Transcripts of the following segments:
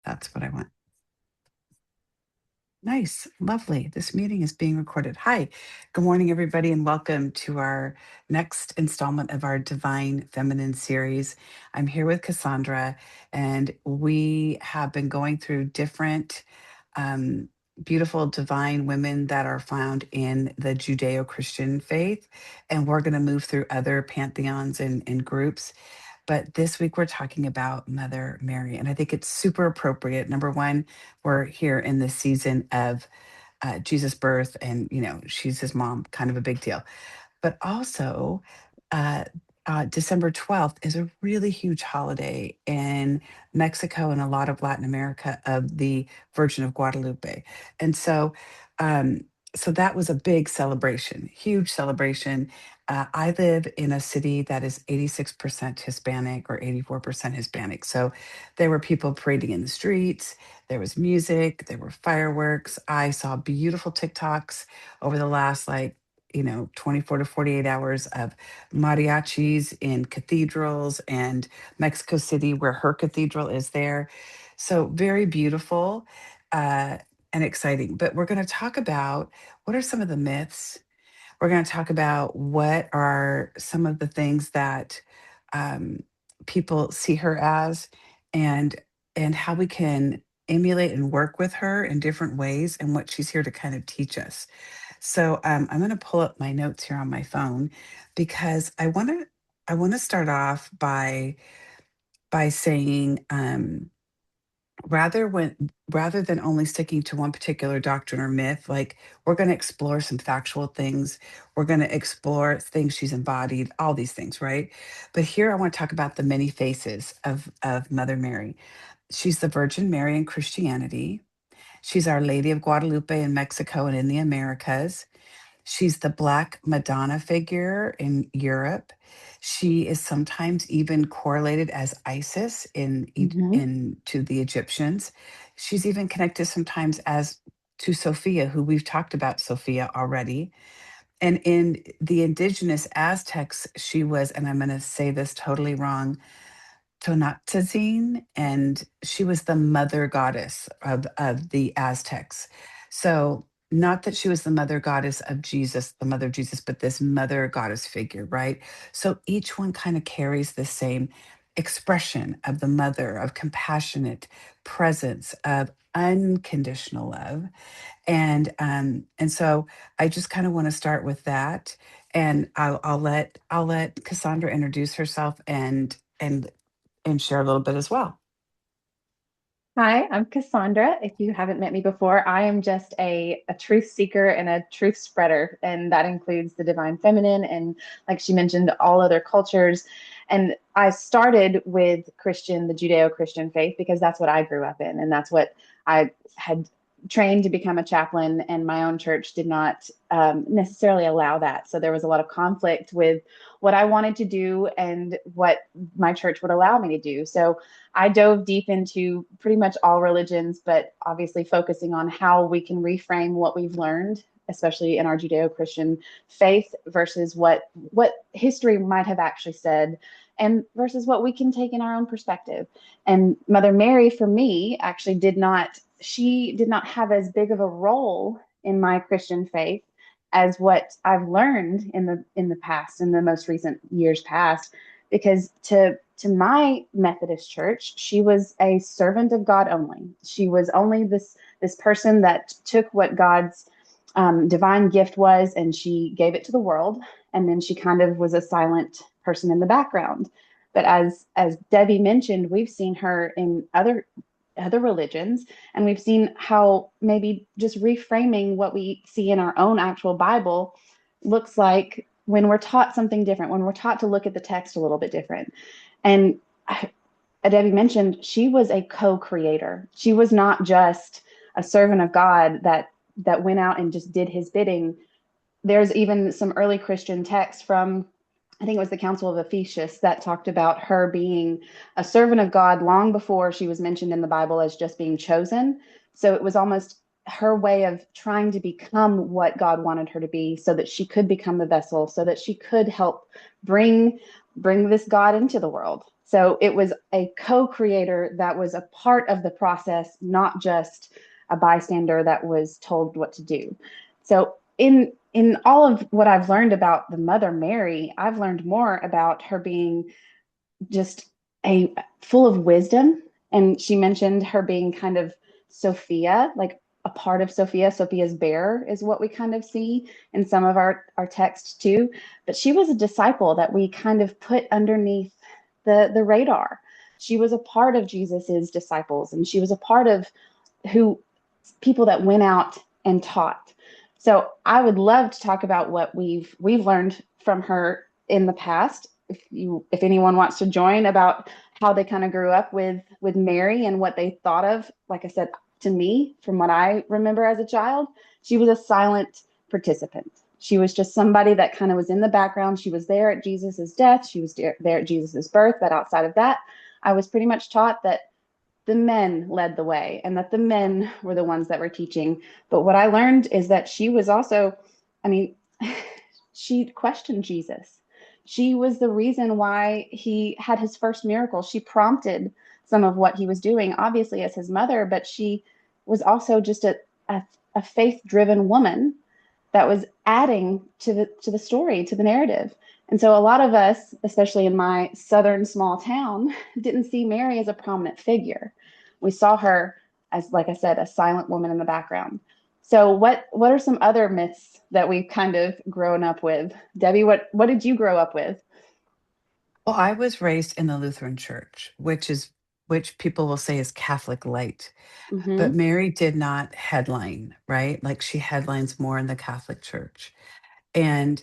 That's what I want. Nice. Lovely. This meeting is being recorded. Hi. Good morning, everybody, and welcome to our next installment of our Divine Feminine series. I'm here with Cassandra, and we have been going through different um, beautiful divine women that are found in the Judeo Christian faith. And we're going to move through other pantheons and groups. But this week we're talking about Mother Mary, and I think it's super appropriate. Number one, we're here in the season of Jesus' birth, and she's his mom, kind of a big deal. But also, uh, December 12th is a really huge holiday in Mexico and a lot of Latin America of the Virgin of Guadalupe. And um, so that was a big celebration, huge celebration. I live in a city that is 86% Hispanic or 84% Hispanic. So there were people parading in the streets, there was music, there were fireworks. I saw beautiful TikToks over the last 24 to 48 hours of mariachis in cathedrals and Mexico City, where her cathedral is there. So very beautiful uh, and exciting. But we're going to talk about what are some of the myths. We're going to talk about what are some of the things that um, people see her as, and how we can emulate and work with her in different ways, and what she's here to kind of teach us. So I'm going to pull up my notes here on my phone because I want to start off by saying rather than only sticking to one particular doctrine or myth, like we're going to explore some factual things, we're going to explore things she's embodied, all these things, right? But here I want to talk about the many faces of Mother Mary. She's the Virgin Mary in Christianity. She's Our Lady of Guadalupe in Mexico and in the Americas. She's the Black Madonna figure in Europe. She is sometimes even correlated as Isis Hmm. in to the Egyptians. She's even connected sometimes as to Sophia, who we've talked about Sophia already. And in the indigenous Aztecs, she was, and I'm going to say this totally wrong, Tonantzin, and she was the mother goddess of the Aztecs. So, not that she was the mother goddess of Jesus, the mother of Jesus, but this mother goddess figure, right? So, each one kind of carries the same expression of the mother, of compassionate presence, of unconditional love. And so I just kind of want to start with that, and I'll let Cassandra introduce herself and share a little bit as well. Hi, I'm Cassandra. If you haven't met me before, I am just a truth seeker and a truth spreader, and that includes the divine feminine and, like she mentioned, all other cultures. And I started with the Judeo-Christian faith, because that's what I grew up in, and that's what I had trained to become a chaplain, and my own church did not necessarily allow that. So there was a lot of conflict with what I wanted to do and what my church would allow me to do. So I dove deep into pretty much all religions, but obviously focusing on how we can reframe what we've learned, especially in our Judeo-Christian faith, versus what history might have actually said, and versus what we can take in our own perspective. And Mother Mary, for me, actually did not have as big of a role in my Christian faith as what I've learned in the past, in the most recent years past, because to my Methodist church, she was a servant of God only. She was only this person that took what God's divine gift was, and she gave it to the world, and then she kind of was a silent person in the background. But as Debbie mentioned, we've seen her in other religions, and we've seen how maybe just reframing what we see in our own actual Bible looks like when we're taught something different, when we're taught to look at the text a little bit different. And Debbie mentioned, she was a co-creator. She was not just a servant of God that went out and just did his bidding. There's even some early Christian text from, I think it was the Council of Ephesus, that talked about her being a servant of God long before she was mentioned in the Bible as just being chosen. So it was almost her way of trying to become what God wanted her to be, so that she could become the vessel, so that she could help bring bring this God into the world. So it was a co-creator that was a part of the process, not just a bystander that was told what to do. So in all of what I've learned about the Mother Mary, I've learned more about her being just a full of wisdom. And she mentioned her being kind of Sophia, like a part of Sophia. Sophia's bear is what we kind of see in some of our texts too. But she was a disciple that we kind of put underneath the radar. She was a part of Jesus's disciples, and she was a part of who people that went out and taught. So I would love to talk about what we've learned from her in the past. If anyone wants to join, about how they kind of grew up with Mary and what they thought of. Like I said, to me, from what I remember as a child, she was a silent participant. She was just somebody that kind of was in the background. She was there at Jesus's death. She was there at Jesus's birth. But outside of that, I was pretty much taught that the men led the way and that the men were the ones that were teaching. But what I learned is that she was also, I mean, she questioned Jesus. She was the reason why he had his first miracle. She prompted some of what he was doing, obviously, as his mother, but she was also just a faith driven woman that was adding to the story, to the narrative. And so a lot of us, especially in my southern small town, didn't see Mary as a prominent figure. We saw her as, like I said, a silent woman in the background. So what are some other myths that we've kind of grown up with? Debbie, what did you grow up with? Well, I was raised in the Lutheran Church, which people will say is Catholic light. But Mm-hmm. Mary did not headline, right? Like she headlines more in the Catholic Church. And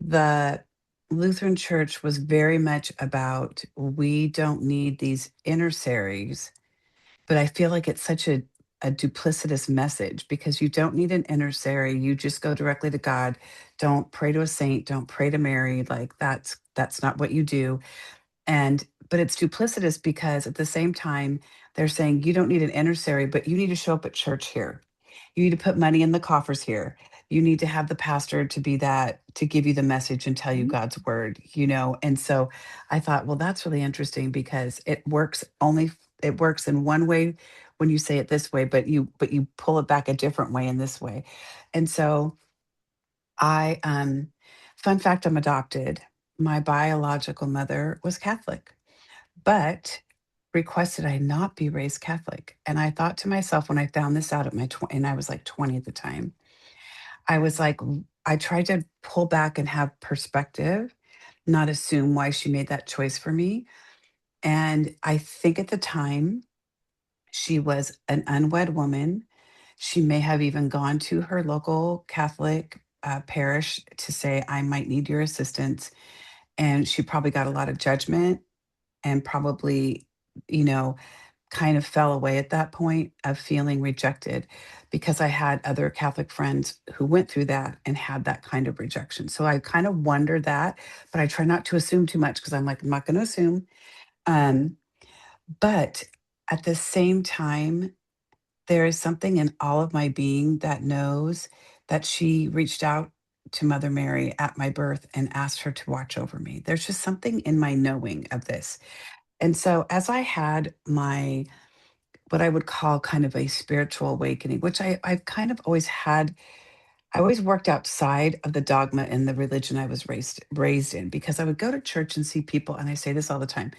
the Lutheran Church was very much about, we don't need these intersaries. But I feel like it's such a duplicitous message, because you don't need an intercessory. You just go directly to God. Don't pray to a saint. Don't pray to Mary. Like that's not what you do. And but it's duplicitous, because at the same time they're saying you don't need an intercessory, but you need to show up at church here. You need to put money in the coffers here. You need to have the pastor to be that, to give you the message and tell you God's word. And so I thought, well, that's really interesting, because it works in one way when you say it this way, but you pull it back a different way in this way. And so I fun fact, I'm adopted. My biological mother was Catholic, but requested I not be raised Catholic. And I thought to myself, when I found this out and I was like 20 at the time, I was like, I tried to pull back and have perspective, not assume why she made that choice for me. And I think at the time, she was an unwed woman. She may have even gone to her local Catholic parish to say, I might need your assistance. And she probably got a lot of judgment, and probably, you know, kind of fell away at that point of feeling rejected, because I had other Catholic friends who went through that and had that kind of rejection. So I kind of wonder that, but I try not to assume too much, because I'm like, I'm not going to assume. Um, but at the same time, there is something in all of my being that knows that she reached out to Mother Mary at my birth and asked her to watch over me. There's just something in my knowing of this. And so as I had my, what I would call kind of a spiritual awakening, which I've kind of always had. I always worked outside of the dogma and the religion I was raised in, because I would go to church and see people, and I say this all the time,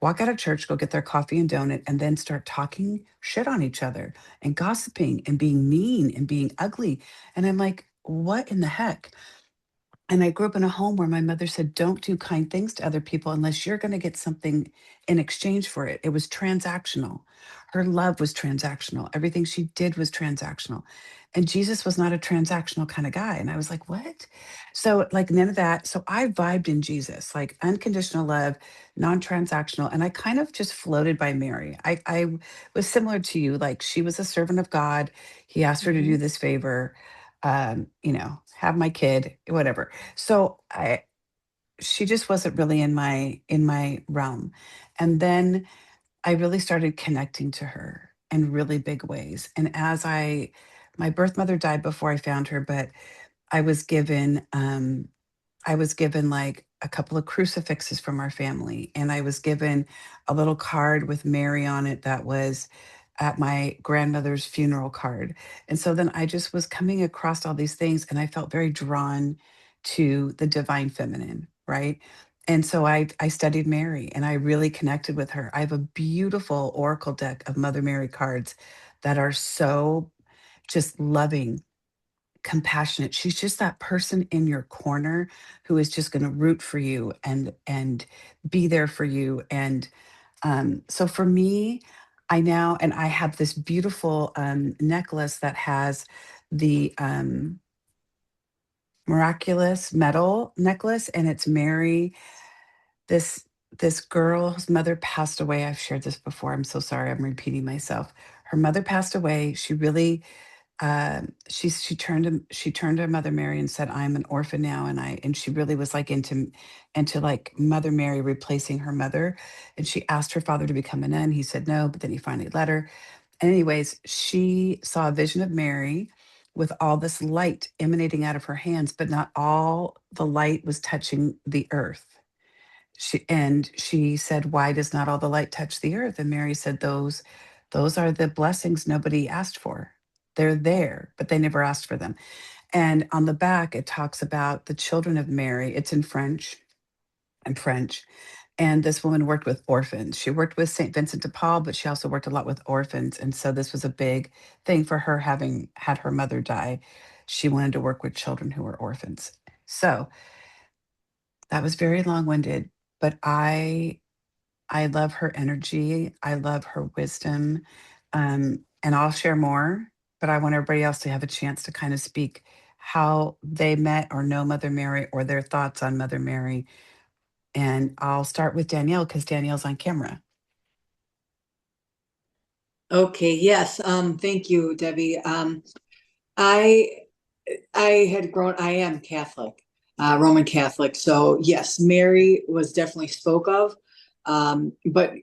walk out of church, go get their coffee and donut, and then start talking shit on each other and gossiping and being mean and being ugly. And I'm like, what in the heck? And I grew up in a home where my mother said, don't do kind things to other people unless you're going to get something in exchange for it. It was transactional. Her love was transactional. Everything she did was transactional. And Jesus was not a transactional kind of guy. And I was like, what? So, like, none of that. So I vibed in Jesus, like unconditional love, non transactional. And I kind of just floated by Mary. I was similar to you. Like, she was a servant of God. He asked her to Mm-hmm. do this favor, have my kid, whatever. So she just wasn't really in my realm. And then I really started connecting to her in really big ways. And my birth mother died before I found her, but I was given I was given like a couple of crucifixes from our family, and I was given a little card with Mary on it that was at my grandmother's funeral card. And so then I just was coming across all these things, and I felt very drawn to the divine feminine, right? And so I studied Mary and I really connected with her. I have a beautiful oracle deck of Mother Mary cards that are so just loving, compassionate. She's just that person in your corner who is just going to root for you and be there for you. And so for me, I have this beautiful necklace that has the miraculous metal necklace, and it's Mary. This this girl whose mother passed away. I've shared this before. I'm so sorry. I'm repeating myself. Her mother passed away. She really she turned to Mother Mary and said, "I'm an orphan now," and she really was like into like Mother Mary replacing her mother. And she asked her father to become a nun. He said no, but then he finally let her. Anyways, she saw a vision of Mary with all this light emanating out of her hands, but not all the light was touching the earth. She said, "Why does not all the light touch the earth?" And Mary said, those are the blessings nobody asked for. They're there, but they never asked for them." And on the back, it talks about the children of Mary. It's in French. I'm French. And this woman worked with orphans. She worked with St. Vincent de Paul, but she also worked a lot with orphans. And so this was a big thing for her, having had her mother die. She wanted to work with children who were orphans. So that was very long-winded, but I love her energy. I love her wisdom. And I'll share more, but I want everybody else to have a chance to kind of speak how they met or know Mother Mary or their thoughts on Mother Mary. And I'll start with Danielle because Danielle's on camera. Okay, yes. Thank you, Debbie. I I had grown, I am Catholic, Roman Catholic. So yes, Mary was definitely spoke of. But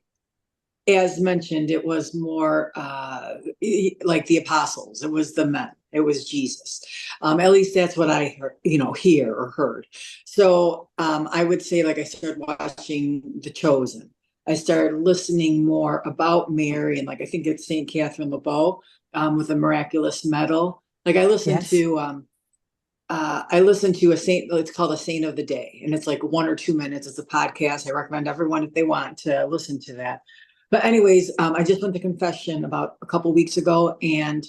as mentioned, it was more like the apostles. It was the men. It was Jesus. At least that's what I heard, hear or heard. So I would say, like, I started watching The Chosen. I started listening more about Mary, and like I think it's Saint Catherine LeBeau with a miraculous medal. Like Yes, I listened to a saint. It's called a Saint of the Day, and it's like 1 or 2 minutes. It's a podcast. I recommend everyone if they want to listen to that. But anyways, I just went to confession about a couple weeks ago, and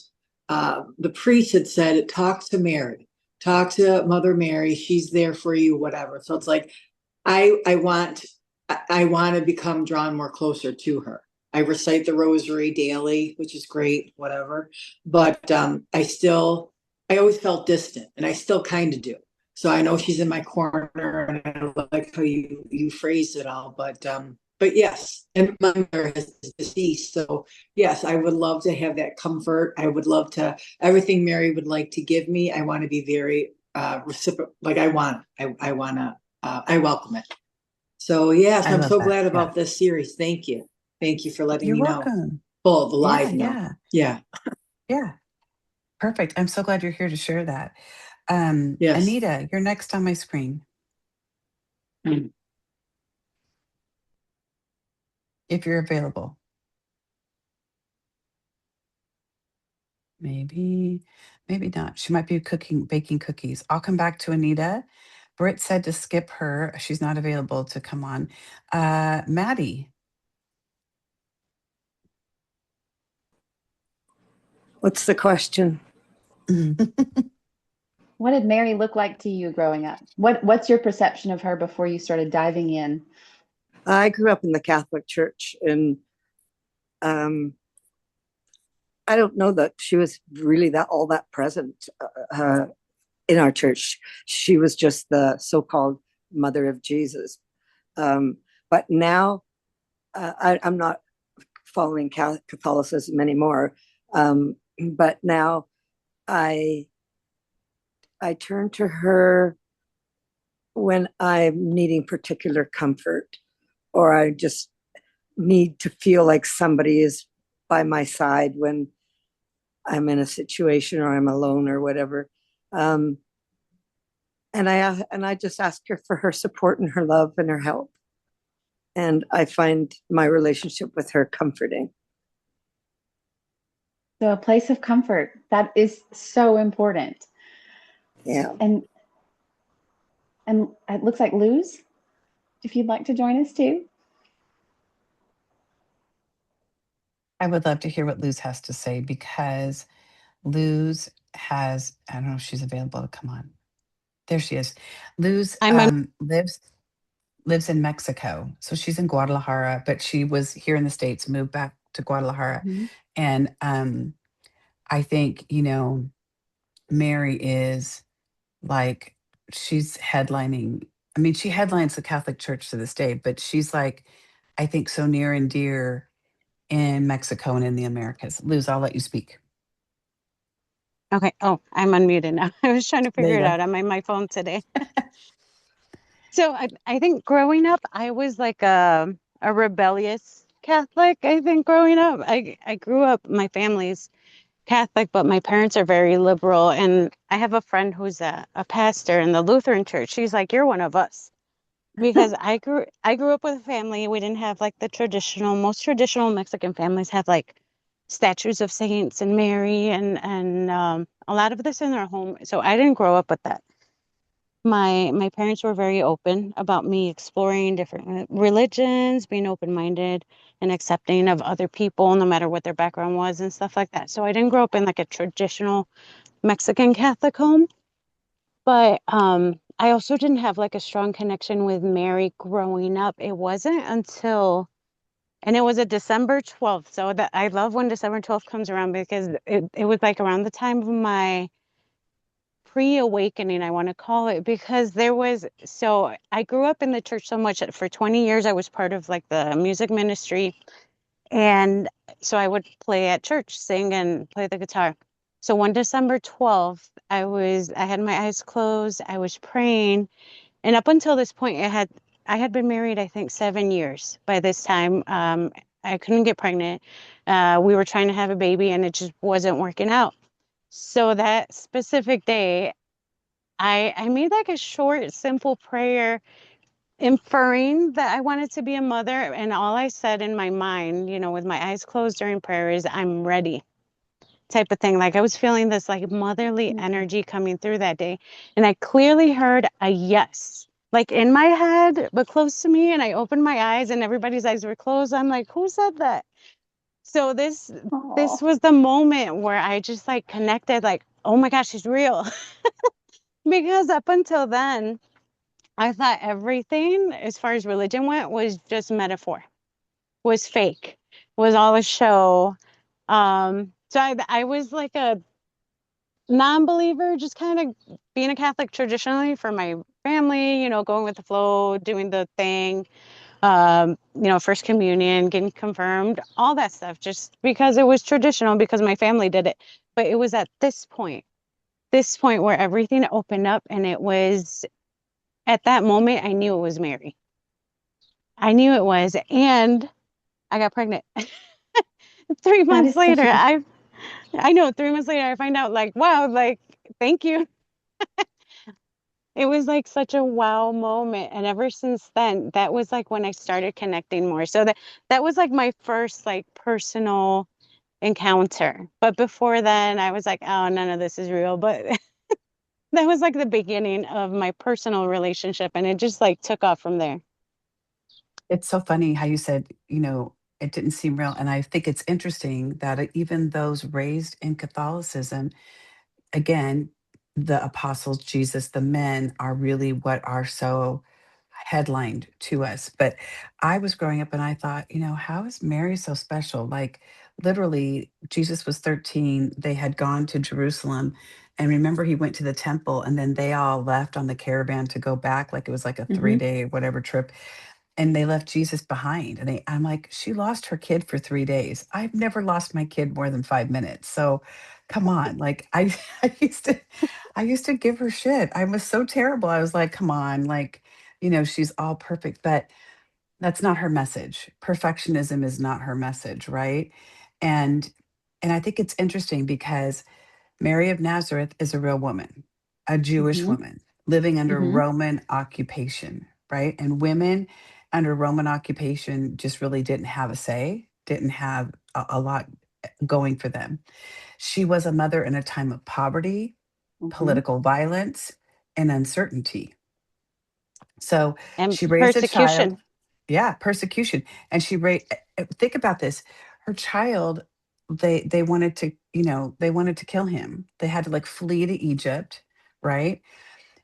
the priest had said, "Talk to Mary, talk to Mother Mary. She's there for you, whatever." So it's like I want to become drawn more closer to her. I recite the Rosary daily, which is great, whatever. But I always felt distant, and I still kind of do. So I know she's in my corner, and I like how you phrased it all. But yes, and my mother has deceased, so yes, I would love to have that comfort. I would love to everything Mary would like to give me. I want to be very reciprocal. Like I want to. I welcome it. So yes, I I'm love so that. glad Yeah. about this series. Thank you for letting You're me know. welcome. Well, the Yeah, live know. yeah, Yeah. yeah. Perfect. I'm so glad you're here to share that. Yes. Anita, you're next on my screen Mm. if you're available. Maybe, maybe not. She might be cooking, baking cookies. I'll come back to Anita. Britt said to skip her. She's not available to come on. Maddie. What's the question? What did Mary look like to you growing up? What's your perception of her before you started diving in? I grew up in the Catholic Church, and um, I don't know that she was really that present in our church. She was just the so-called mother of Jesus. Um, but now I'm not following Catholicism anymore. But now I I turn to her when I'm needing particular comfort, or I just need to feel like somebody is by my side when I'm in a situation or I'm alone or whatever. Um, I just ask her for her support and her love and her help. And I find my relationship with her comforting. So a place of comfort, that is so important. Yeah. And it looks like Luz, if you'd like to join us too. I would love to hear what Luz has to say, because Luz has, I don't know if she's available to come on. There she is. Luz lives in Mexico. So she's in Guadalajara, but she was here in the States, moved back to Guadalajara. Mm-hmm. And I think, Mary is like, she's headlining. I mean, she headlines the Catholic Church to this day, but she's like, I think, so near and dear in Mexico and in the Americas. Luz, I'll let you speak. Okay. Oh, I'm unmuted now. I was trying to There figure you it go. out. I'm on my phone today. So I think growing up, I was like a rebellious Catholic. I think growing up, I grew up, my family's Catholic, but my parents are very liberal. And I have a friend who's a pastor in the Lutheran church. She's like, you're one of us. Because I grew up with a family. We didn't have like the most traditional Mexican families have like statues of saints and Mary and a lot of this in their home. So I didn't grow up with that. My parents were very open about me exploring different religions, being open-minded and accepting of other people, no matter what their background was and stuff like that. So I didn't grow up in like a traditional Mexican Catholic home. But I also didn't have like a strong connection with Mary growing up. It wasn't until, and it was a December 12th. So that I love when December 12th comes around, because it was like around the time of my pre-awakening, I want to call it, because so I grew up in the church so much that for 20 years I was part of like the music ministry. And so I would play at church, sing and play the guitar. So one December 12th, I had my eyes closed, I was praying, and up until this point, I had been married, I think, 7 years by this time. I couldn't get pregnant. We were trying to have a baby, and it just wasn't working out. So that specific day, I made like a short, simple prayer inferring that I wanted to be a mother. And all I said in my mind, with my eyes closed during prayer, is I'm ready, type of thing. Like I was feeling this like motherly energy coming through that day. And I clearly heard a yes, like in my head, but close to me. And I opened my eyes and everybody's eyes were closed. I'm like, who said that? So this was the moment where I just like connected, like, oh my gosh, she's real. Because up until then, I thought everything as far as religion went was just metaphor, was fake, was all a show. So I was like a non-believer, just kind of being a Catholic traditionally for my family, going with the flow, doing the thing, first communion, getting confirmed, all that stuff, just because it was traditional, because my family did it. But it was at this point where everything opened up, and it was at that moment I knew it was Mary. I knew it was, and I got pregnant. 3 months later, I know 3 months later I find out, like, wow, like, thank you. It was like such a wow moment. And ever since then, that was like when I started connecting more. So that was like my first like personal encounter. But before then, I was like, oh, none of this is real. But that was like the beginning of my personal relationship, and it just like took off from there. It's so funny how you said, it didn't seem real. And I think it's interesting that even those raised in Catholicism, again, the apostles, Jesus, the men are really what are so headlined to us. But I was growing up and I thought, how is Mary so special? Like, literally, Jesus was 13. They had gone to Jerusalem. And remember, he went to the temple, and then they all left on the caravan to go back. Like it was like a 3-day whatever trip, and they left Jesus behind. And I'm like, she lost her kid for 3 days. I've never lost my kid more than 5 minutes. So come on. Like I used to give her shit. I was so terrible. I was like, come on, like, she's all perfect, but that's not her message. Perfectionism is not her message, right? And I think it's interesting because Mary of Nazareth is a real woman, a Jewish woman. living under Hmm. Roman occupation, right? And women under Roman occupation just really didn't have a say, didn't have a lot going for them. She was a mother in a time of poverty, Hmm. political violence, and uncertainty. So And she raised a child, persecution. yeah, persecution. And she raised, think about this. Her child, they wanted to, they wanted to kill him. They had to like flee to Egypt, right?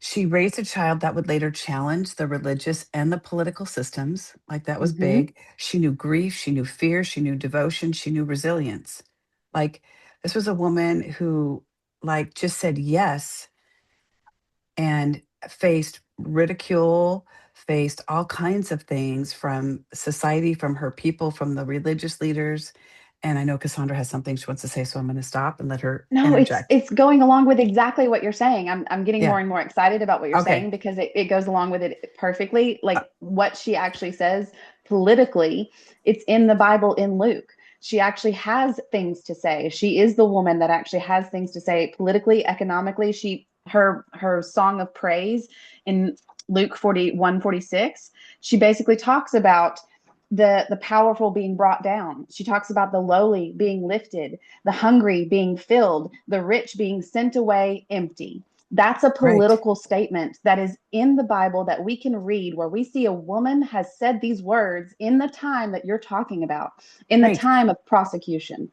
She raised a child that would later challenge the religious and the political systems. Like that was Hmm. big. She knew grief, she knew fear, she knew devotion, she knew resilience. Like this was a woman who like just said yes and faced ridicule, faced all kinds of things from society, from her people, from the religious leaders. And I know Cassandra has something she wants to say, so I'm going to stop and let her No, interject. it's going along with exactly what you're saying. I'm getting more Yeah. and more excited about what you're Okay. saying because it goes along with it perfectly. Like what she actually says politically, it's in the Bible in Luke. She actually has things to say. She is the woman that actually has things to say politically, economically. Her song of praise in Luke 41:46, she basically talks about the powerful being brought down. She talks about the lowly being lifted, the hungry being filled, the rich being sent away empty. That's a Right. political statement that is in the Bible that we can read where we see a woman has said these words in the time that you're talking about, in the Right. time of prosecution.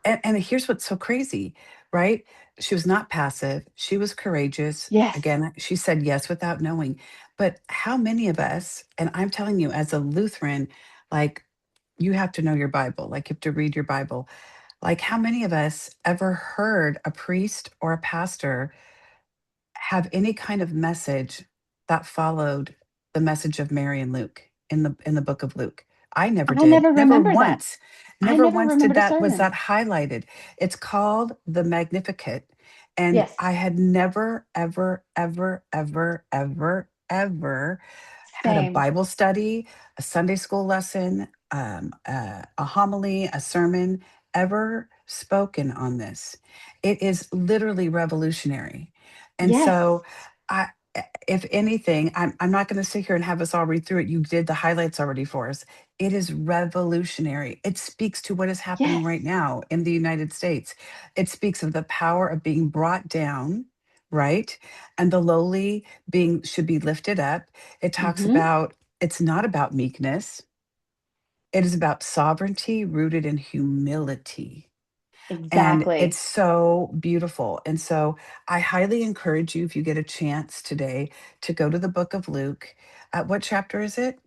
And here's what's so crazy, right? She was not passive. She was courageous. Yes. Again, she said yes without knowing. But how many of us, and I'm telling you, as a Lutheran, like you have to know your Bible, like you have to read your Bible. Like, how many of us ever heard a priest or a pastor have any kind of message that followed the message of Mary and Luke in the book of Luke? I never I did. never Never remember that. once. I Never never once did remembered a that was sermon. that highlighted. It's called the Magnificat. And Yes. I had never, ever, ever, ever, ever, ever had a Same. Bible study, a Sunday school lesson, a homily, a sermon ever spoken on this. It is literally revolutionary. And Yes. so, I, if anything, I'm not going to sit here and have us all read through it. You did the highlights already for us. It is revolutionary. It speaks to what is happening Yes. right now in the United States. It speaks of the power of being brought down, right? And the lowly being should be lifted up. It talks Hmm. about it's not about meekness. It is about sovereignty rooted in humility. And it's Exactly. so beautiful. And so I highly encourage you, if you get a chance today, to go to the book of Luke. What chapter is it?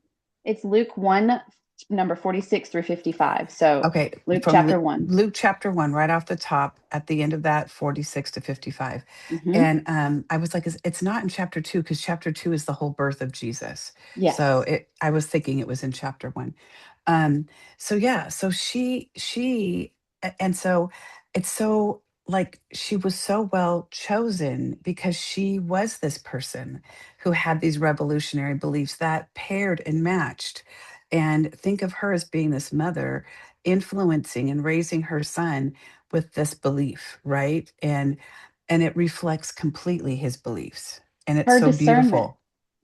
It's Luke 1, number 46 through 55. So Okay, Luke from chapter 1. Luke chapter 1, right off the top, at the end of that, 46 to 55. Hmm. And I was like, it's not in chapter 2, because chapter 2 is the whole birth of Jesus. So Yes. I was thinking it was in chapter 1. Um, so yeah, so and so it's so like she was so well chosen because she was this person who had these revolutionary beliefs that paired and matched. And think of her as being this mother influencing and raising her son with this belief, right? And it reflects completely his beliefs. And it's Her so discernment. beautiful.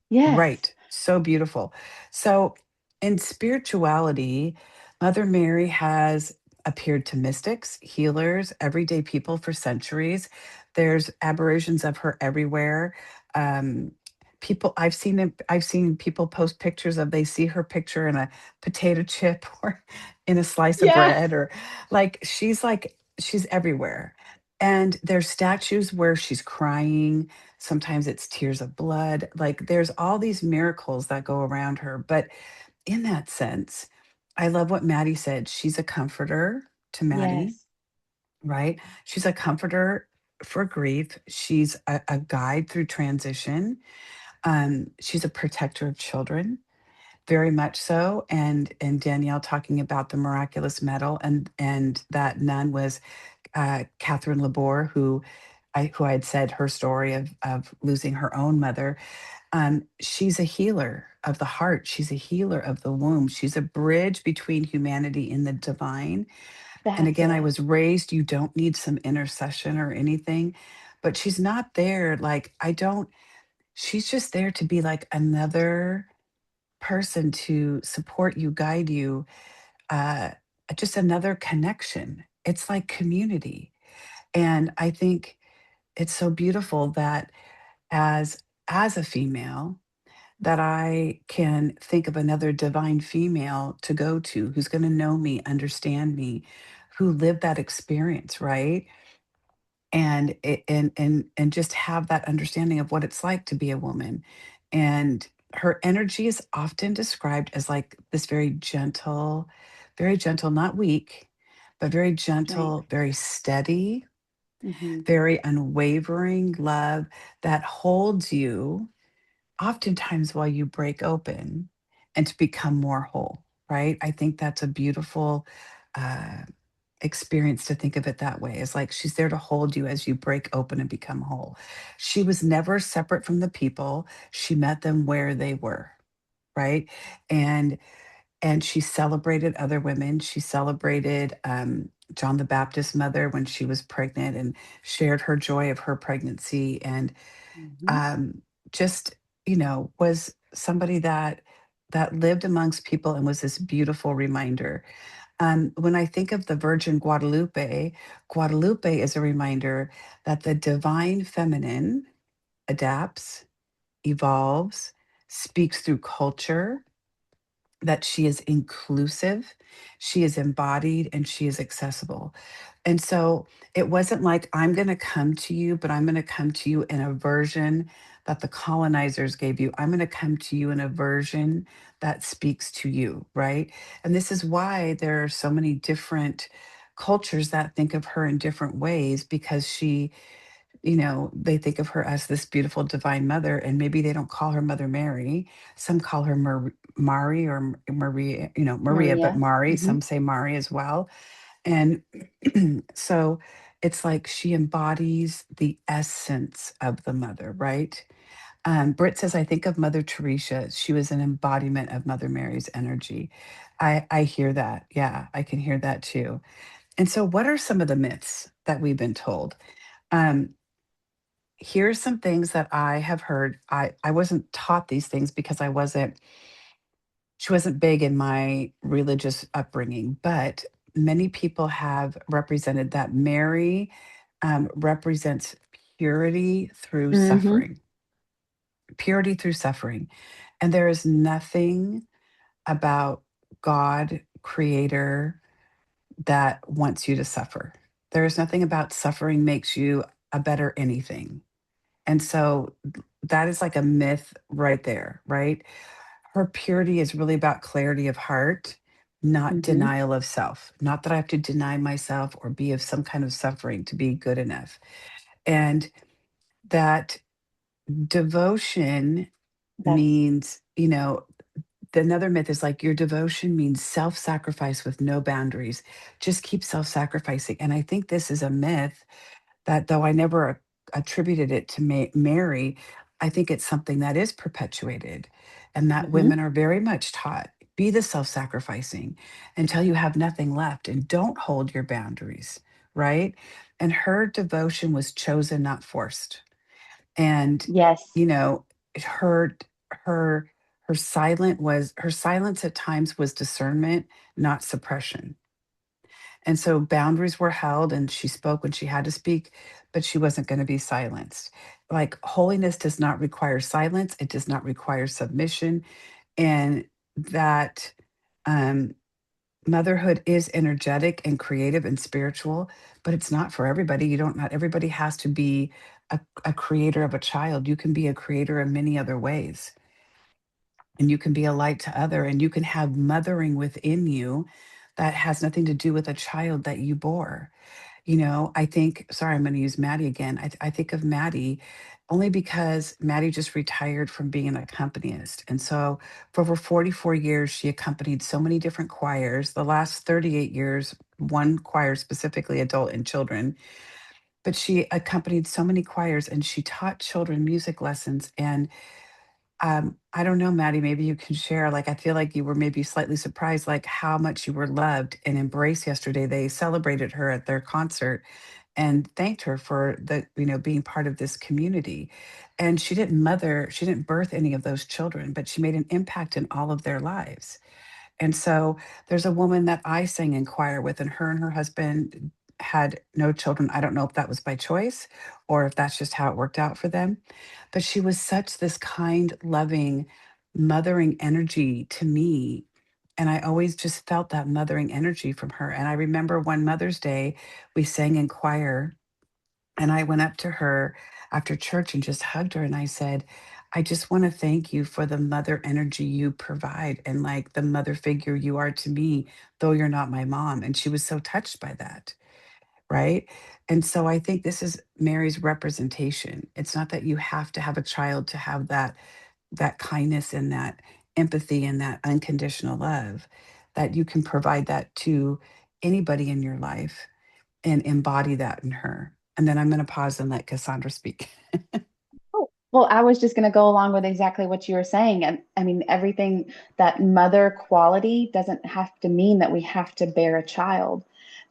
Yes. Right. So beautiful. So, in spirituality, Mother Mary has appeared to mystics, healers, everyday people for centuries. There's aberrations of her everywhere. Um, I've seen people post pictures of they see her picture in a potato chip or in a slice of Yeah. bread, or like she's everywhere. And there's statues where she's crying. Sometimes it's tears of blood. Like there's all these miracles that go around her. But in that sense, I love what Maddie said. She's a comforter to Maddie, Yes. right? She's a comforter for grief. She's a guide through transition. She's a protector of children, very much so. And Danielle talking about the miraculous medal, and that nun was Catherine Laborde, who I had said her story of losing her own mother. She's a healer of the heart. She's a healer of the womb. She's a bridge between humanity and the divine. And That's again, I it. was raised, you don't need some intercession or anything, but she's not there. Like, I don't. She's just there to be like another person to support you, guide you, uh, just another connection. It's like community. And I think it's so beautiful that as a female, that I can think of another divine female to go to who's going to know me, understand me, who lived that experience, right? And just have that understanding of what it's like to be a woman. And her energy is often described as like this very gentle, not weak, but very Right. gentle, very steady, Hmm. very unwavering love that holds you oftentimes while you break open and to become more whole, right? I think that's a beautiful uh, experience to think of it that way. Is like she's there to hold you as you break open and become whole. She was never separate from the people. She met them where they were, right? And she celebrated other women. She celebrated John the Baptist's mother when she was pregnant and shared her joy of her pregnancy. And Hmm. um, just was somebody that lived amongst people and was this beautiful reminder. When I think of the Virgin Guadalupe, Guadalupe is a reminder that the divine feminine adapts, evolves, speaks through culture, that she is inclusive, she is embodied, and she is accessible. And so it wasn't like, I'm going to come to you, but I'm going to come to you in a version that the colonizers gave you. I'm going to come to you in a version that speaks to you, right? And this is why there are so many different cultures that think of her in different ways, because they think of her as this beautiful divine mother, and maybe they don't call her Mother Mary. Some call her Mari or Maria, Maria, but Maria. Mari. Hmm. Some say Mari as well. And so it's like she embodies the essence of the mother, right? Britt says, I think of Mother Teresa. She was an embodiment of Mother Mary's energy. I hear that. Yeah, I can hear that too. And so, what are some of the myths that we've been told? Um, Here's some things that I have heard. I wasn't taught these things because she wasn't big in my religious upbringing, but many people have represented that Mary represents purity through Hmm. suffering, purity through suffering. And there is nothing about God, creator, that wants you to suffer. There is nothing about suffering makes you a better anything. And so that is like a myth right there, right? Her purity is really about clarity of heart, not Hmm. denial of self. Not that I have to deny myself or be of some kind of suffering to be good enough. And that devotion That's means, another myth is like your devotion means self sacrifice with no boundaries. Just keep self sacrificing. And I think this is a myth that, though I never attributed it to Mary, I think it's something that is perpetuated, and that hmm women are very much taught, be the self sacrificing until you have nothing left and don't hold your boundaries, right? And her devotion was chosen, not forced. And, yes. you know, her, her, her silence at times was discernment, not suppression. And so boundaries were held, and she spoke when she had to speak, but she wasn't going to be silenced. Like holiness does not require silence, it does not require submission. And that um, motherhood is energetic and creative and spiritual, but it's not for everybody. Not everybody has to be a creator of a child. You can be a creator in many other ways, and you can be a light to other, and you can have mothering within you that has nothing to do with a child that you bore. I think, sorry, I'm going to use Maddie again. I think of Maddie only because Maddie just retired from being an accompanist. And so for over 44 years, she accompanied so many different choirs. The last 38 years, one choir specifically, adult and children. But she accompanied so many choirs, and she taught children music lessons. And I don't know, Maddie, maybe you can share. Like, I feel like you were maybe slightly surprised, like how much you were loved and embraced yesterday. They celebrated her at their concert and thanked her for the, being part of this community. And she didn't birth any of those children, but she made an impact in all of their lives. And so there's a woman that I sang in choir with, and her husband had no children. I don't know if that was by choice or if that's just how it worked out for them. But she was such this kind, loving, mothering energy to me. And I always just felt that mothering energy from her. And I remember one Mother's Day, we sang in choir, and I went up to her after church and just hugged her. And I said, I just want to thank you for the mother energy you provide and like the mother figure you are to me, though you're not my mom. And she was so touched by that. Right. And so I think this is Mary's representation. It's not that you have to have a child to have that kindness and that empathy and that unconditional love, that you can provide that to anybody in your life and embody that in her. And then I'm going to pause and let Cassandra speak. Oh, well, I was just going to go along with exactly what you were saying. And I mean, everything, that mother quality doesn't have to mean that we have to bear a child.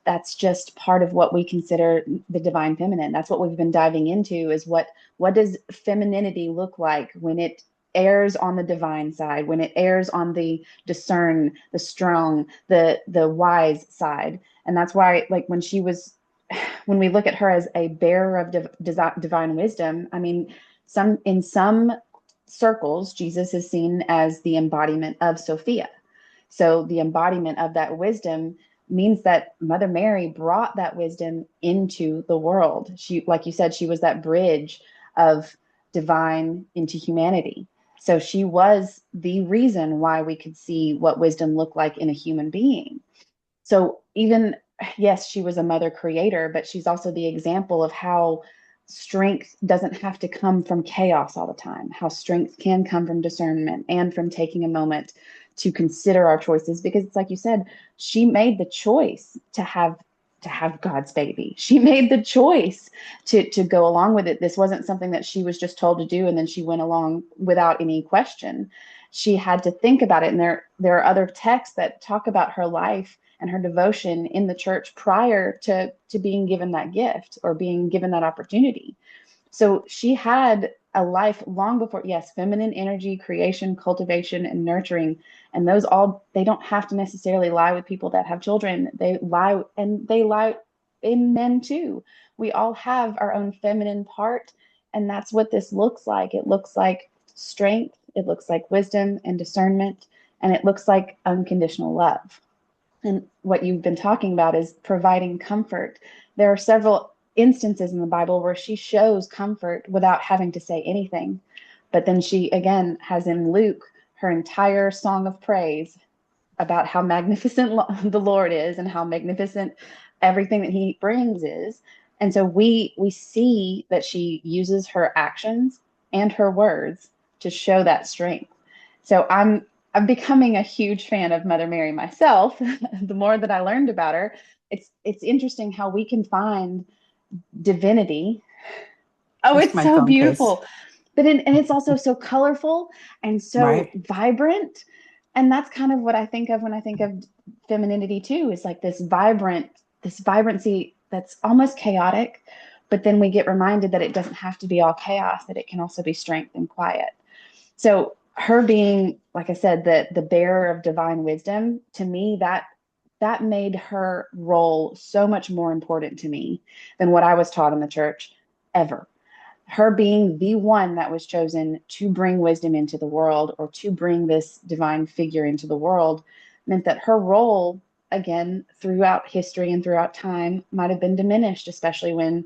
That's just part of what we consider the divine feminine. That's what we've been diving into, is what does femininity look like when it airs on the divine side, when it airs on the discern, the strong, the wise side. And that's why, like, when we look at her as a bearer of divine wisdom, I mean, in some circles, Jesus is seen as the embodiment of Sophia. So the embodiment of that wisdom means that Mother Mary brought that wisdom into the world. She, like you said, she was that bridge of divine into humanity. So she was the reason why we could see what wisdom looked like in a human being. So even, yes, she was a mother creator, but she's also the example of how strength doesn't have to come from chaos all the time, how strength can come from discernment and from taking a moment to consider our choices. Because it's like you said, she made the choice to have God's baby. She made the choice to go along with it. This wasn't something that she was just told to do and then she went along without any question. She had to think about it. And there are other texts that talk about her life and her devotion in the church prior to being given that gift or being given that opportunity. So she had a life long before, yes, feminine energy, creation, cultivation, and nurturing. And those all, they don't have to necessarily lie with people that have children. They lie in men too. We all have our own feminine part. And that's what this looks like. It looks like strength. It looks like wisdom and discernment. And it looks like unconditional love. And what you've been talking about is providing comfort. There are several instances in the Bible where she shows comfort without having to say anything. But then she, again, has in Luke her entire song of praise about how magnificent the Lord is and how magnificent everything that he brings is. And so we see that she uses her actions and her words to show that strength. So I'm becoming a huge fan of Mother Mary myself. The more that I learned about her, it's interesting how we can find divinity. Oh, That's it's my so phone case. beautiful. And it's also so colorful and so Right. vibrant. And that's kind of what I think of when I think of femininity too, is like this vibrancy that's almost chaotic, but then we get reminded that it doesn't have to be all chaos, that it can also be strength and quiet. So her being, like I said, the bearer of divine wisdom, to me, that made her role so much more important to me than what I was taught in the church ever. Her being the one that was chosen to bring wisdom into the world or to bring this divine figure into the world meant that her role, again, throughout history and throughout time, might have been diminished, especially when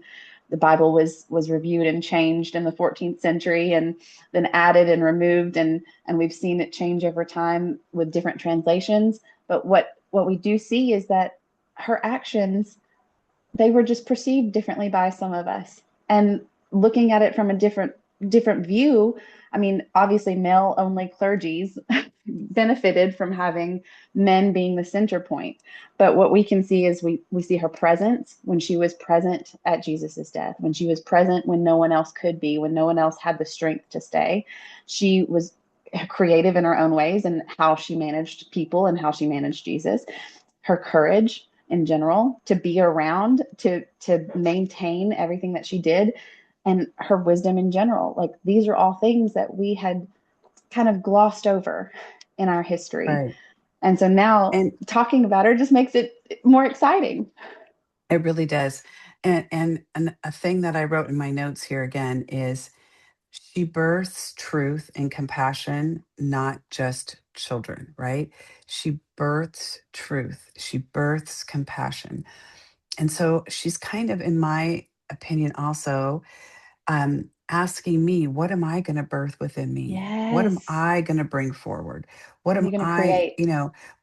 the Bible was reviewed and changed in the 14th century and then added and removed, and we've seen it change over time with different translations. But what we do see is that her actions, they were just perceived differently by some of us. And looking at it from a different different view. I mean, obviously, male only clergies benefited from having men being the center point. But what we can see is we see her presence when she was present at Jesus's death, when she was present when no one else could be, when no one else had the strength to stay. She was creative in her own ways and how she managed people and how she managed Jesus. Her courage in general to be around, to maintain everything that she did, and her wisdom in general. Like, these are all things that we had kind of glossed over in our history. Right. And so now And talking about her just makes it more exciting. it really does. And a thing that I wrote in my notes here again is she births truth and compassion, not just children, right? She births truth. She births compassion. And so she's kind of, in my opinion, also asking me, what am I going to birth within me? What am Yes. I going to bring forward? What What are am you going to I, create?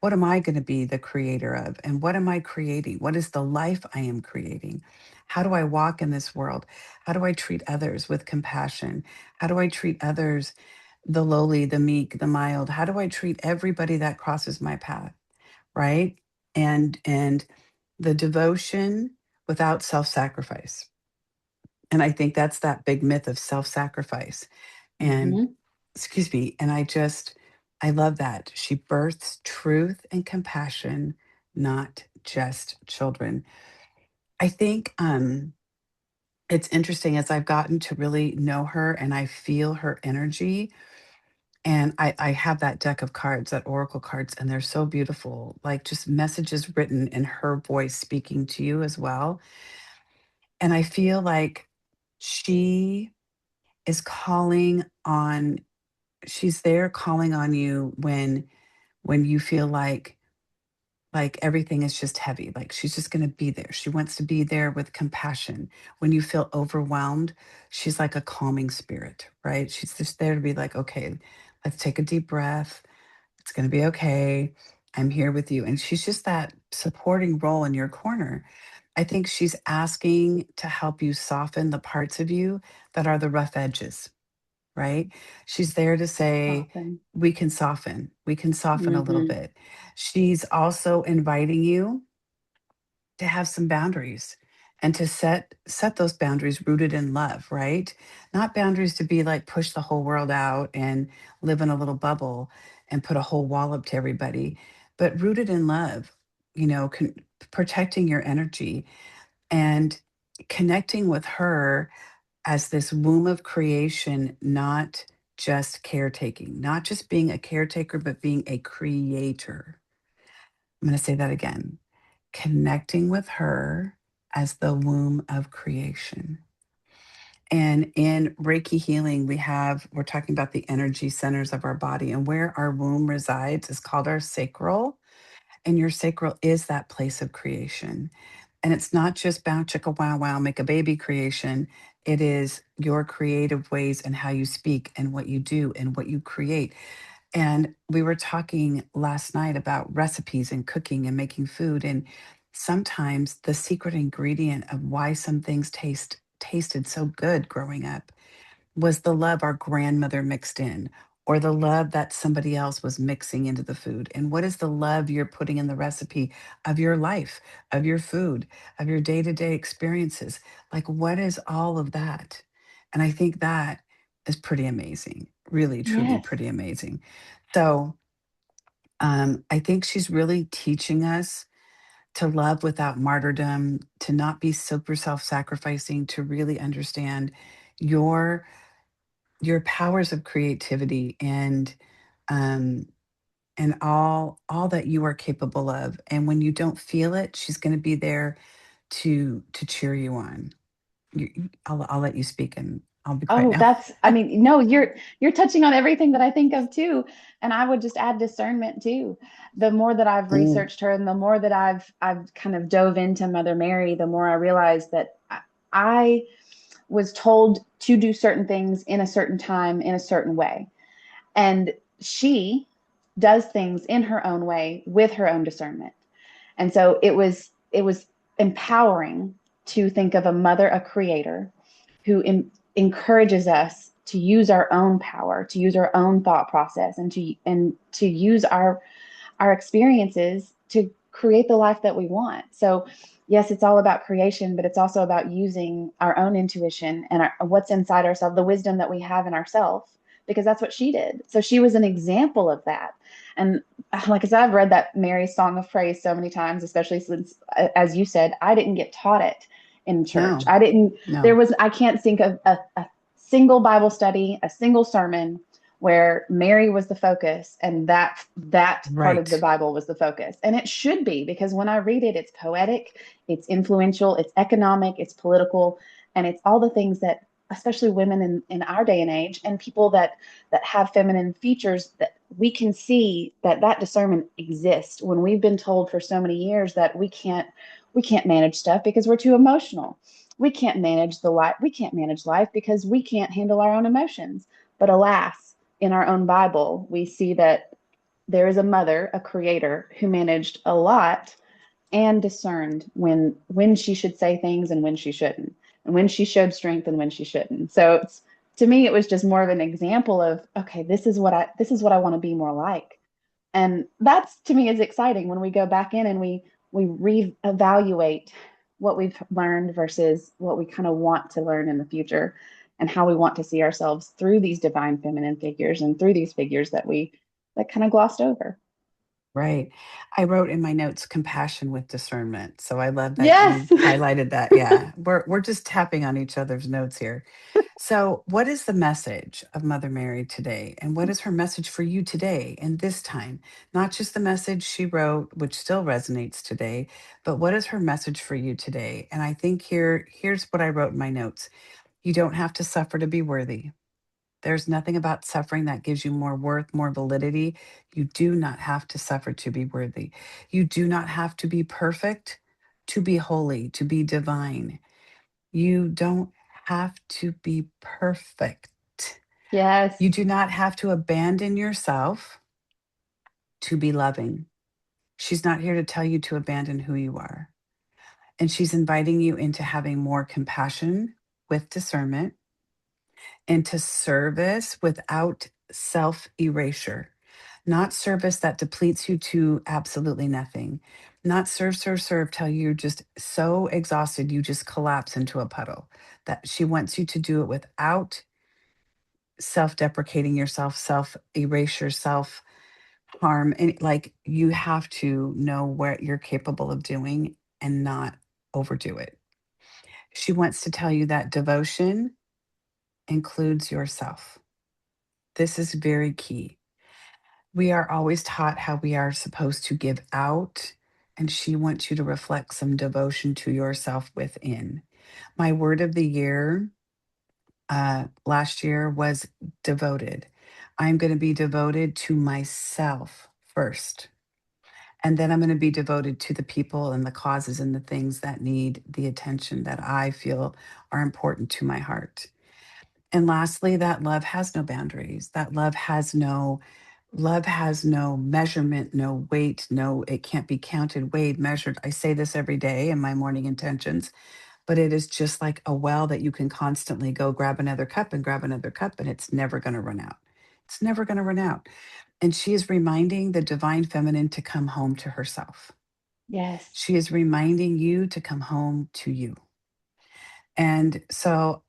what am I going to be the creator of? And what am I creating? What is the life I am creating? How do I walk in this world? How do I treat others with compassion? How do I treat others, the lowly, the meek, the mild? How do I treat everybody that crosses my path? Right? And the devotion without self-sacrifice. And I think that's that big myth of self-sacrifice. And Mm-hmm. excuse me, and I love that. She births truth and compassion, not just children. I think it's interesting as I've gotten to really know her and I feel her energy. And I have that deck of cards, that oracle cards, and they're so beautiful, like just messages written in her voice speaking to you as well. And I feel like she is calling on she's there calling on you when you feel like everything is just heavy, like she's just going to be there. She wants to be there with compassion. When you feel overwhelmed, she's like a calming spirit, right? She's just there to be like, okay, let's take a deep breath. It's going to be okay. I'm here with you. And she's just that supporting role in your corner. I think she's asking to help you soften the parts of you that are the rough edges, right? She's there to say, Often. we can soften a little Mm-hmm. bit. She's also inviting you to have some boundaries and to set those boundaries rooted in love, right? Not boundaries to be like push the whole world out and live in a little bubble and put a whole wall up to everybody, but rooted in love, protecting your energy and connecting with her as this womb of creation, not just caretaking, not just being a caretaker, but being a creator. I'm going to say that again, connecting with her as the womb of creation. And in Reiki healing, we're talking about the energy centers of our body, and where our womb resides is called our sacral. And your sacral is that place of creation. And it's not just bow chicka wow wow, make a baby creation. It is your creative ways and how you speak and what you do and what you create. And we were talking last night about recipes and cooking and making food. And sometimes the secret ingredient of why some things tasted so good growing up was the love our grandmother mixed in, or the love that somebody else was mixing into the food. And what is the love you're putting in the recipe of your life, of your food, of your day-to-day experiences? Like, what is all of that? And I think that is pretty amazing, really truly Yes. pretty amazing. So I think she's really teaching us to love without martyrdom, to not be super self-sacrificing, to really understand your your powers of creativity um and all that you are capable of. And when you don't feel it, she's going to be there to cheer you on. I'll let you speak and I'll be quiet Oh, now. I mean, no, you're touching on everything that I think of too. And I would just add discernment too. The more that I've Mm, researched her and the more that I've kind of dove into Mother Mary, the more I realized that I was told to do certain things in a certain time in a certain way. And she does things in her own way with her own discernment. And so it was empowering to think of a mother, a creator, who encourages us to use our own power, to use our own thought process, and to use our experiences to create the life that we want. So yes, it's all about creation, but it's also about using our own intuition and what's inside ourselves, the wisdom that we have in ourselves, because that's what she did. So she was an example of that. And like I said, I've read that Mary's Song of Praise so many times, especially since, as you said, I didn't get taught it in church. No, There no. was, I can't think of a single Bible study, a single sermon where Mary was the focus and that part of the Right. Bible was the focus. And it should be, because when I read it, it's poetic, it's influential, it's economic, it's political, and it's all the things that especially women in our day and age and people that have feminine features, that we can see that discernment exists when we've been told for so many years that we can't manage stuff because we're too emotional. We can't manage life because we can't handle our own emotions. But alas, in our own Bible, we see that there is a mother, a creator, who managed a lot and discerned when she should say things and when she shouldn't, and when she showed strength and when she shouldn't. So to me, it was just more of an example of, okay, this is what I want to be more like. And that's, to me, is exciting when we go back in and we reevaluate what we've learned versus what we kind of want to learn in the future, and how we want to see ourselves through these divine feminine figures and through these figures that kind of glossed over. Right. I wrote in my notes compassion with discernment. So I love that you Yes. highlighted that. Yeah. We're just tapping on each other's notes here. So, what is the message of Mother Mary today? And what is her message for you today and this time? Not just the message she wrote, which still resonates today, but what is her message for you today? And I think here's what I wrote in my notes. You don't have to suffer to be worthy. There's nothing about suffering that gives you more worth, more validity. You do not have to suffer to be worthy. You do not have to be perfect to be holy, to be divine. You don't have to be perfect. You Yes. do not have to abandon yourself to be loving. She's not here to tell you to abandon who you are. And she's inviting you into having more compassion with discernment, into service without self erasure, not service that depletes you to absolutely nothing, not serve, serve, serve till you're just so exhausted you just collapse into a puddle. That she wants you to do it without self deprecating yourself, self erasure, self harm. And like you have to know what you're capable of doing and not overdo it. She wants to tell you that devotion includes yourself. This is very key. We are always taught how we are supposed to give out, and she wants you to reflect some devotion to yourself within. My word of the year last year was devoted. I'm going to be devoted to myself first. And then I'm going to be devoted to the people and the causes and the things that need the attention that I feel are important to my heart. And lastly, that love has no boundaries. That love has no measurement, no weight, no, it can't be counted, weighed, measured. I say this every day in my morning intentions, but it is just like a well that you can constantly go grab another cup and grab another cup, and it's never going to run out. It's never going to run out. And she is reminding the divine feminine to come home to herself. Yes. She is reminding you to come home to you. And so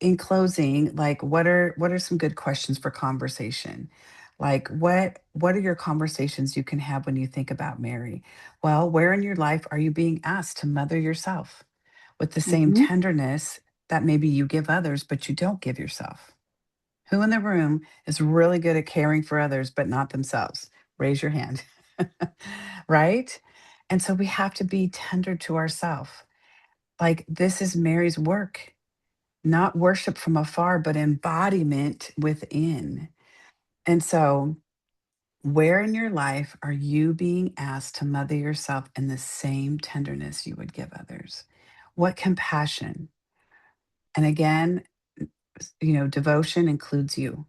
in closing, like what are some good questions for conversation? Like what are your conversations you can have when you think about Mary? Well, where in your life are you being asked to mother yourself with the same Mm-hmm. tenderness that maybe you give others but you don't give yourself? Who in the room is really good at caring for others but not themselves? Raise your hand. Right? And so we have to be tender to ourselves. Like this is Mary's work, not worship from afar, but embodiment within. And so, where in your life are you being asked to mother yourself in the same tenderness you would give others? What compassion? And again, devotion includes you.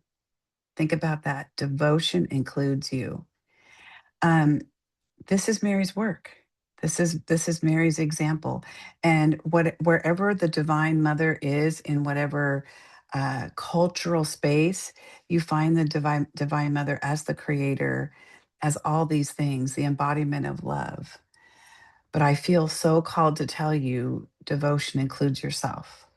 Think about that. Devotion includes you. Um, this is Mary's work. This is Mary's example. And wherever the divine mother is in whatever cultural space, you find the divine mother as the creator, as all these things, the embodiment of love. But I feel so called to tell you devotion includes yourself.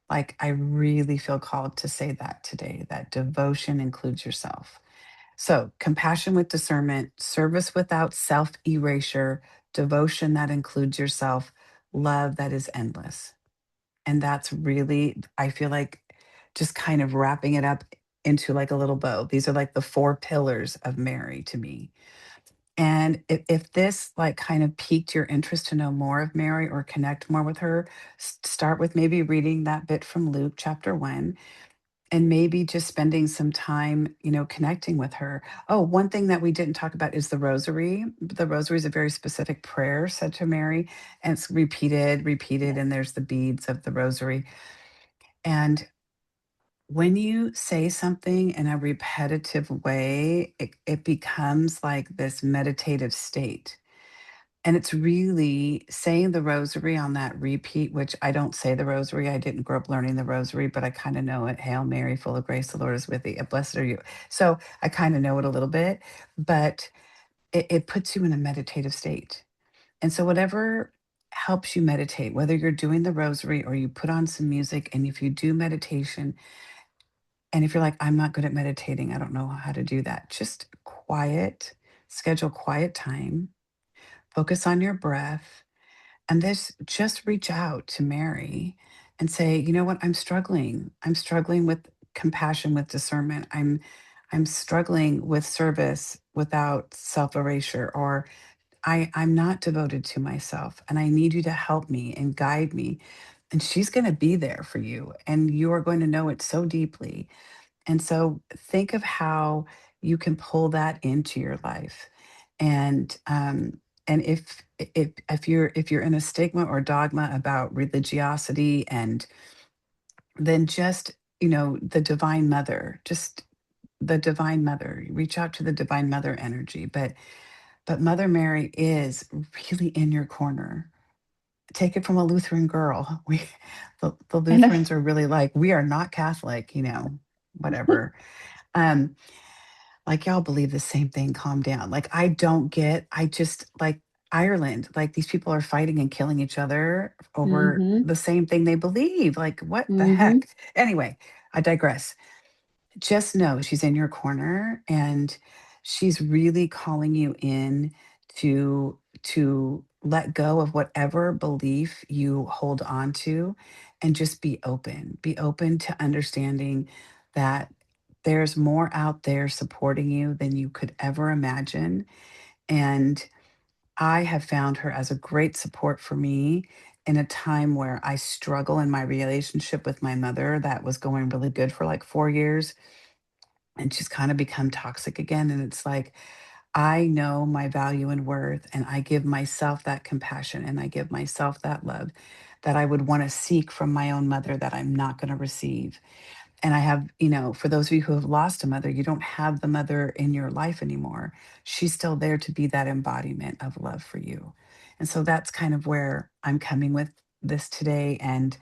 Like, I really feel called to say that today, that devotion includes yourself. So, compassion with discernment, service without self erasure, devotion that includes yourself, love that is endless. And that's really, I feel like, just kind of wrapping it up into like a little bow. These are like the four pillars of Mary to me. And if this like kind of piqued your interest to know more of Mary or connect more with her, start with maybe reading that bit from Luke chapter 1, and maybe just spending some time, connecting with her. Oh, one thing that we didn't talk about is the rosary. The rosary is a very specific prayer said to Mary, and it's repeated, and there's the beads of the rosary. And when you say something in a repetitive way, it becomes like this meditative state. And it's really saying the rosary on that repeat, which I don't say the rosary. I didn't grow up learning the rosary, but I kind of know it. Hail Mary, full of grace, the Lord is with thee. Blessed are you. So I kind of know it a little bit, but it puts you in a meditative state. And so, whatever helps you meditate, whether you're doing the rosary or you put on some music, and if you do meditation, and if you're like, I'm not good at meditating, I don't know how to do that, just schedule quiet time, focus on your breath, and this just reach out to Mary and say, you know what, I'm struggling. I'm struggling with compassion, with discernment. I'm struggling with service without self erasure, or I'm not devoted to myself, and I need you to help me and guide me. And she's going to be there for you, and you are going to know it so deeply. And so think of how you can pull that into your life. And if you're in a stigma or dogma about religiosity, and then just, the divine mother, just the divine mother, reach out to the divine mother energy. But Mother Mary is really in your corner. Take it from a Lutheran girl. The I know. Lutherans are really like, we are not Catholic, whatever. Um, like, y'all believe the same thing. Calm down. Like, I just like Ireland. Like, these people are fighting and killing each other over Mm-hmm. the same thing they believe. Like, what the Mm-hmm. heck? Anyway, I digress. Just know she's in your corner, and she's really calling you in to let go of whatever belief you hold on to, and just be open to understanding that there's more out there supporting you than you could ever imagine. And I have found her as a great support for me in a time where I struggle in my relationship with my mother that was going really good for like 4 years, and she's kind of become toxic again. And it's like, I know my value and worth, and I give myself that compassion, and I give myself that love that I would want to seek from my own mother that I'm not going to receive. And I have, for those of you who have lost a mother, you don't have the mother in your life anymore. She's still there to be that embodiment of love for you. And so that's kind of where I'm coming with this today. And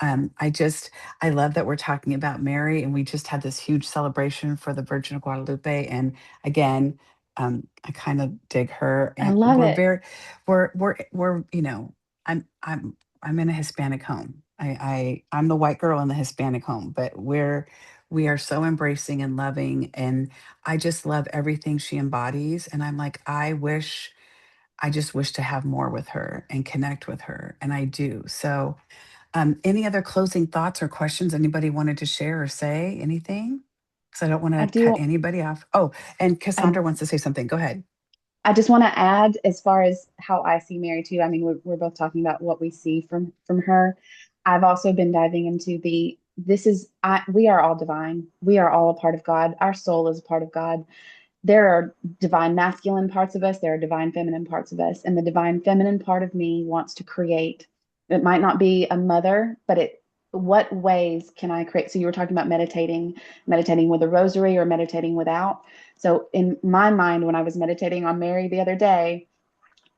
I love that we're talking about Mary, and we just had this huge celebration for the Virgin of Guadalupe. And again, I kind of dig her, I and love it. we're, I'm, I'm, I'm in a Hispanic home. I'm the white girl in the Hispanic home, but we are so embracing and loving, and I just love everything she embodies. And I'm like, I just wish to have more with her and connect with her, and I do. So, any other closing thoughts or questions anybody wanted to share or say anything? Because I don't want I to cut do. anybody off. Oh, and I Cassandra wants to say something. Go ahead. I just want to add, as far as how I see Mary too. I mean, we're both talking about what we see from her. I've also been diving into the this is we are all divine. We are all a part of God. Our soul is a part of God. There are divine masculine parts of us, there are divine feminine parts of us, and the divine feminine part of me wants to create. It might not be a mother, but what ways can I create? So you were talking about meditating with a rosary or meditating without. So in my mind, when I was meditating on Mary the other day,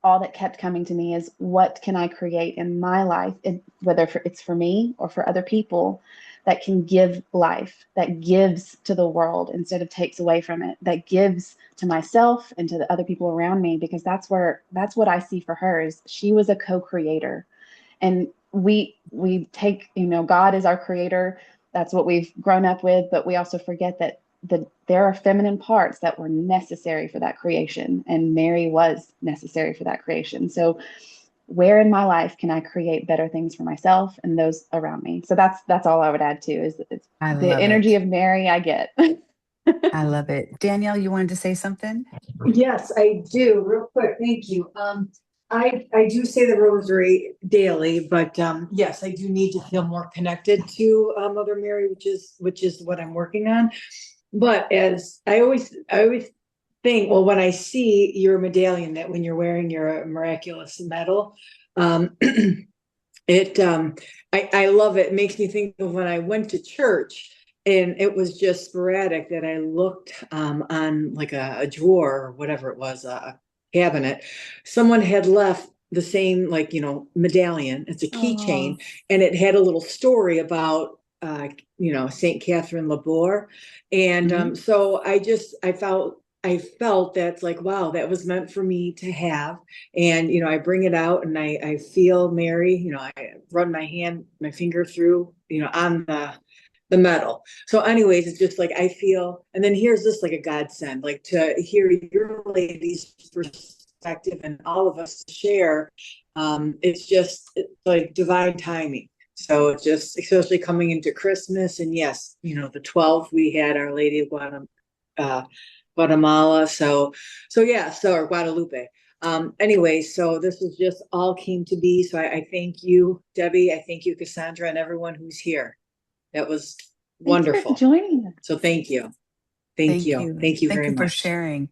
all that kept coming to me is what can I create in my life, whether it's for me or for other people, that can give life, that gives to the world instead of takes away from it, that gives to myself and to the other people around me, because that's what I see for her is she was a co-creator. And we take, God is our creator. That's what we've grown up with, but we also forget that there are feminine parts that were necessary for that creation, and Mary was necessary for that creation. So where in my life can I create better things for myself and those around me? So that's all I would add to is it's I the love energy it. of Mary I get. I love it. Danielle, you wanted to say something? Yes, I do. Real quick, thank you. I do say the rosary daily, but yes, I do need to feel more connected to Mother Mary, which is what I'm working on. But as I always think, well, when I see your medallion, that when you're wearing your miraculous medal, um, it I love it. It makes me think of when I went to church and it was just sporadic that I looked on like a drawer or whatever it was, a cabinet. Someone had left the same, like, medallion. It's a Oh, keychain, and it had a little story about Saint Catherine Labor. And Mhm. so I felt that's like, wow, that was meant for me to have. And I bring it out and I feel Mary. I run my finger through on the metal. So anyways, it's just like I feel. And then here's this, like, a godsend, like, to hear your ladies' perspective and all of us share. It's like divine timing. So it's just, especially coming into Christmas, and yes, the 12th we had Our Lady of Guatemala. So yeah, or Guadalupe. Anyway, so this was just all came to be. So I thank you, Debbie. I thank you, Cassandra, and everyone who's here. That was thanks for wonderful. joining us. So thank you. Thank Thank you. you. Thank you Thank very you for much. sharing.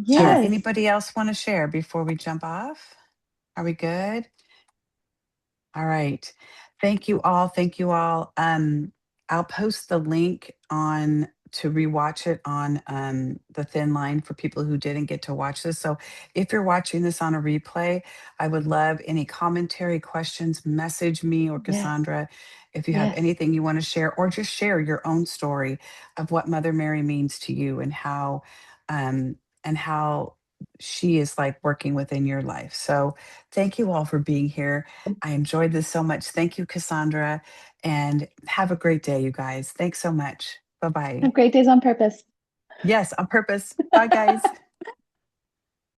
Sure. Yes. Anybody else want to share before we jump off? Are we good? All right. Thank you all. Thank you all. I'll post the link on to rewatch it on the Thin Line for people who didn't get to watch this. So if you're watching this on a replay, I would love any commentary, questions, message me or Yes. Cassandra if you have Yes. anything you want to share, or just share your own story of what Mother Mary means to you um and how she is like working within your life. So thank you all for being here. I enjoyed this so much. Thank you, Cassandra, and have a great day, you guys. Thanks so much. Bye Have bye. great days on purpose. Yes, on purpose. Bye, guys.